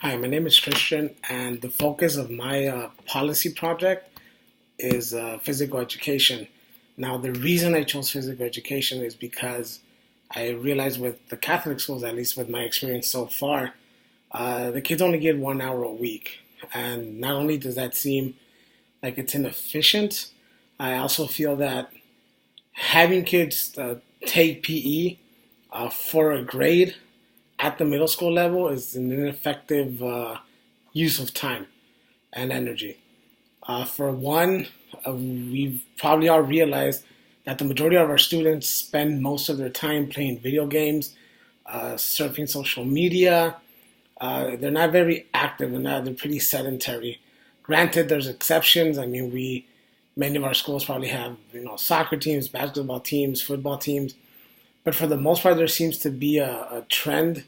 Hi, my name is Christian, and the focus of my policy project is physical education. Now, the reason I chose physical education is because I realized with the Catholic schools, at least with my experience so far, the kids only get 1 hour a week. And not only does that seem like it's inefficient, I also feel that having kids take PE for a grade at the middle school level is an ineffective use of time and energy. For one, we've probably all realized that the majority of our students spend most of their time playing video games, surfing social media. They're not very active, they're pretty sedentary. Granted, there's exceptions. I mean, many of our schools probably have soccer teams, basketball teams, football teams, but for the most part, there seems to be a trend,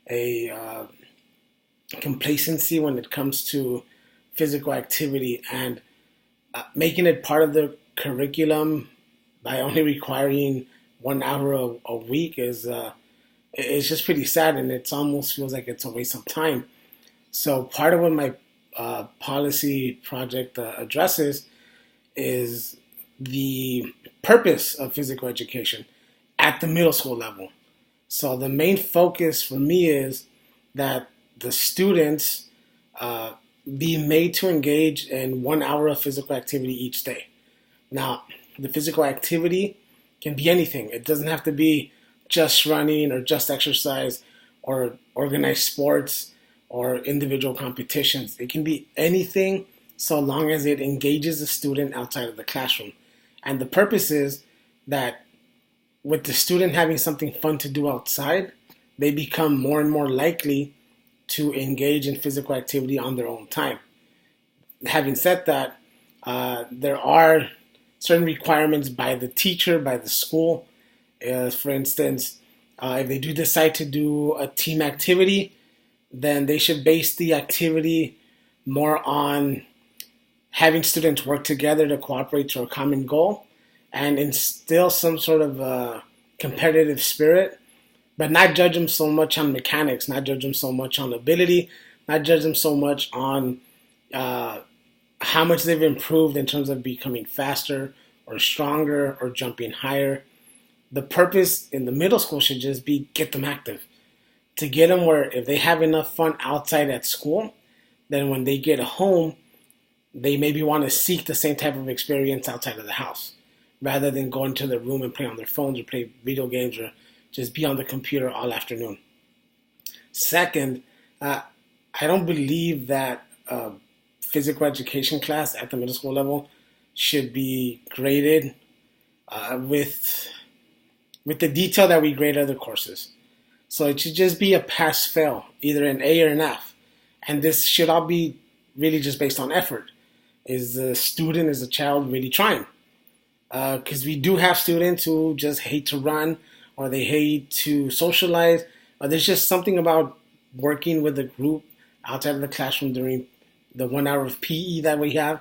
a complacency when it comes to physical activity, and making it part of the curriculum by only requiring 1 hour a week is just pretty sad, and it almost feels like it's a waste of time. So part of what my policy project addresses is the purpose of physical education at the middle school level. So the main focus for me is that the students uh, be made to engage in 1 hour of physical activity each day. Now, the physical activity can be anything. It doesn't have to be just running or just exercise or organized sports or individual competitions. It can be anything so long as it engages the student outside of the classroom. And the purpose is that with the student having something fun to do outside, they become more and more likely to engage in physical activity on their own time. Having said that, there are certain requirements by the teacher, by the school. For instance, if they do decide to do a team activity, then they should base the activity more on having students work together to cooperate to a common goal and instill some sort of competitive spirit, but not judge them so much on mechanics, not judge them so much on ability, not judge them so much on uh, how much they've improved in terms of becoming faster or stronger or jumping higher. The purpose in the middle school should just be get them active, to get them where if they have enough fun outside at school, then when they get home, they maybe want to seek the same type of experience outside of the house rather than go into the room and play on their phones or play video games or just be on the computer all afternoon. Second, I don't believe that physical education class at the middle school level should be graded with the detail that we grade other courses. So it should just be a pass fail, either an A or an F. And this should all be really just based on effort. Is the student, is the child really trying? Because we do have students who just hate to run or they hate to socialize. Or there's just something about working with a group outside of the classroom during the 1 hour of PE that we have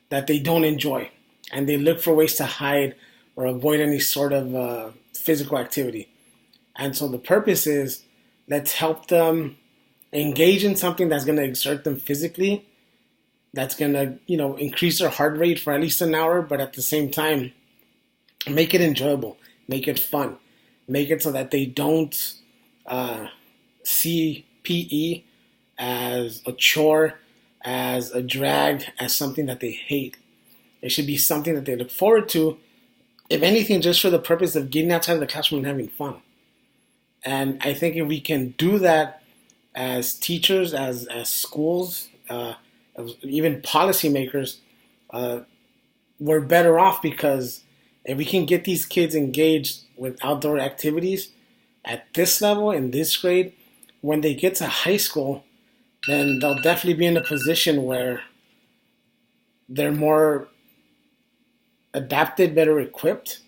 that they don't enjoy. And they look for ways to hide or avoid any sort of physical activity. And so the purpose is let's help them engage in something that's going to exert them physically, that's going to, increase their heart rate for at least an hour, but at the same time, make it enjoyable, make it fun, make it so that they don't see PE as a chore, as a drag, as something that they hate. It should be something that they look forward to, if anything, just for the purpose of getting outside of the classroom and having fun. And I think if we can do that as teachers, as schools, even policymakers, we're better off because if we can get these kids engaged with outdoor activities at this level, in this grade, when they get to high school, then they'll definitely be in a position where they're more adapted, better equipped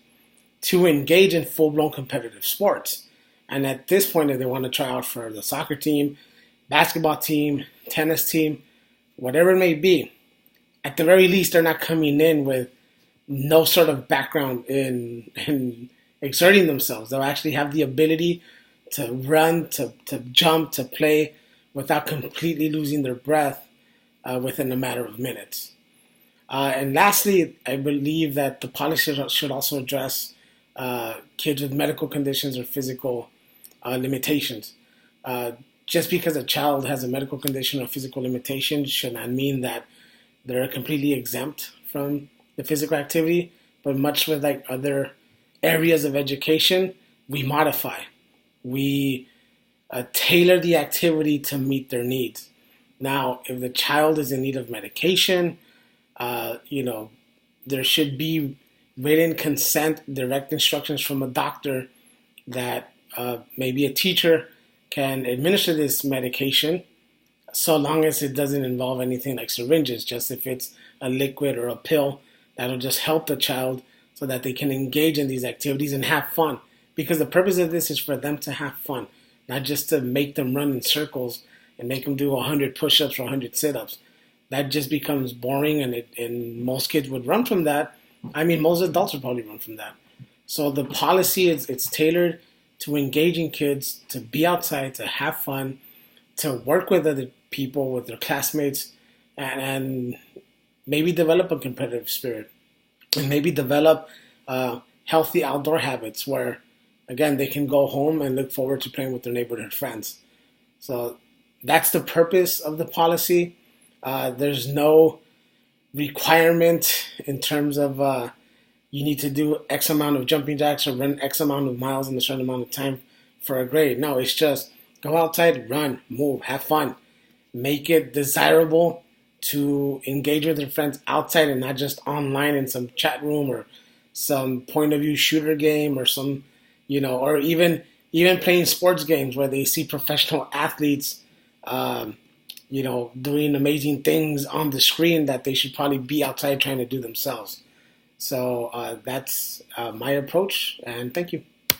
to engage in full-blown competitive sports. And at this point, if they want to try out for the soccer team, basketball team, tennis team, whatever it may be, at the very least, they're not coming in with no sort of background in exerting themselves. They'll actually have the ability to run, to jump, to play without completely losing their breath within a matter of minutes. And lastly, I believe that the policy should also address kids with medical conditions or physical limitations. Uh, just because a child has a medical condition or physical limitation should not mean that they're completely exempt from the physical activity. But much with like other areas of education, we modify. We tailor the activity to meet their needs. Now, if the child is in need of medication, you know, there should be written consent, direct instructions from a doctor that maybe a teacher can administer this medication so long as it doesn't involve anything like syringes, just if it's a liquid or a pill, that'll just help the child so that they can engage in these activities and have fun. Because the purpose of this is for them to have fun, not just to make them run in circles and make them do 100 push-ups or 100 sit-ups. That just becomes boring, and most kids would run from that. I mean, most adults would probably run from that. So the policy is it's tailored to engaging kids to be outside, to have fun, to work with other people, with their classmates, and maybe develop a competitive spirit, and maybe develop healthy outdoor habits where, again, they can go home and look forward to playing with their neighborhood friends. So that's the purpose of the policy. There's no requirement in terms of you need to do X amount of jumping jacks or run X amount of miles in a certain amount of time for a grade. No, it's just go outside, run, move, have fun. Make it desirable to engage with your friends outside and not just online in some chat room or some point of view shooter game or some, or even playing sports games where they see professional athletes, doing amazing things on the screen that they should probably be outside trying to do themselves. So that's my approach, and thank you.